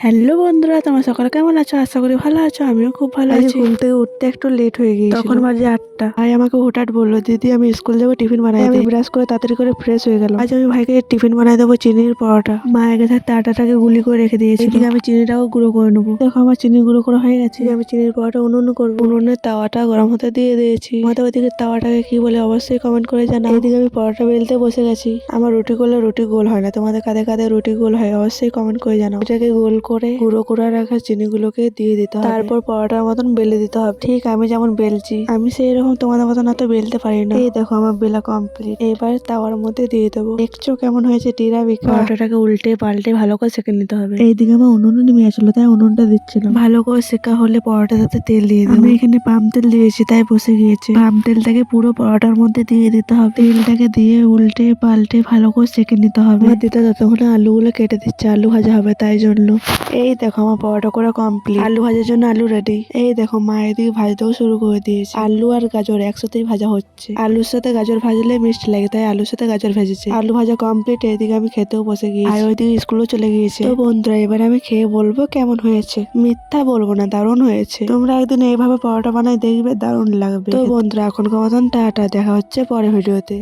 Hello বন্ধুরা, তোমার সকালে কেমন আছো? আশা করি ভালো আছো। আমিও খুব ভালো আছি। ঘুম থেকে উঠতে একটু লেট হয়ে গিয়েছিল, তখন বাজে 8টা। ভাই আমাকে হঠাৎ বললো, দিদি আমি স্কুল যাবো, টিফিন বানাই দে। আমি ব্রাশ করে তাড়াতাড়ি করে ফ্রেশ হয়ে গেলাম। আজ আমি ভাইকে টিফিন বানাই দেবো চিনির পরোটা। মা আগে থাকতে আটাটাকে গুলি করে রেখে দিয়েছি, এদিকে আমি চিনিটাও গুঁড়ো করে নেবো। দেখো আমার চিনি গুঁড়ো করা হয়ে গেছে। আমি চিনির পরোটা উনুন করবো। উনুনের তাওয়াটা গরম হতে দিয়ে দিয়েছি। আমাদের ওইদিকে তাওয়াটাকে কি বলে অবশ্যই কমেন্ট করে জানাও। এইদিকে আমি পরোটা বেলতে বসে গেছি। আমার রুটি করলে রুটি গোল হয় না, তোমাদের কাদের কাদের রুটি গোল হয় অবশ্যই কমেন্ট করে জানাও। এটাকে গোল করে গুঁড়ো করে রাখা চিনিগুলোকে দিয়ে দিতে হবে, তারপর পরোটার মতন বেলে দিতে হবে। ঠিক আমি যেমন বেলছি, আমি সেই রকম তোমাদের মতন এত বেলতে পারি না। এই দেখো আমার বেলা কমপ্লিট। এবার তাওয়ার মধ্যে দিয়ে দেবো। দেখছো কেমন হয়েছে টিরা বিকা। পরোটাটাকে উল্টে পাল্টে ভালো করে সেঁকে নিতে হবে। এইদিকে আমার উনুন নেমে আসলো, তাই উনুনটা দিচ্ছিলাম। ভালো করে সেঁকা হলে পরোটাতে তেল দিয়ে দেবো। আমি এখানে পাম তেল দিয়েছি, তাই বসে গিয়েছে। পাম তেলটাকে পুরো পরোটার মধ্যে দিয়ে দিতে হবে। তেলটাকে দিয়ে উল্টে পাল্টে ভালো করে সেঁকে নিতে হবে। আমার দিতে ততক্ষণে আলুগুলো কেটে দিচ্ছে, আলু ভাজা হবে তাই জন্য। এই দেখো আমার পরোটা করা কমপ্লিট। আলু ভাজার জন্য আলু রেডি। এই দেখো মা এদিকে ভাজতেও শুরু করে দিয়েছে। আলু আর গাজর একসাথেই ভাজা হচ্ছে। আলুর সাথে গাজর ভাজলে মিষ্টি লাগে, তাই আলুর সাথে গাজর ভেজেছে। আলু ভাজা কমপ্লিট। এদিকে আমি খেতেও বসে গিয়েছি, আর ওইদিকে স্কুলও চলে গিয়েছে। তো বন্ধুরা এবার আমি খেয়ে বলবো কেমন হয়েছে। মিথ্যা বলবো না, দারুণ হয়েছে। তোমরা একদিন এইভাবে পরোটা বানাই দেখবে, দারুণ লাগবে। তো বন্ধুরা এখনকার মতন টাটা, দেখা হচ্ছে পরে ভিডিওতে।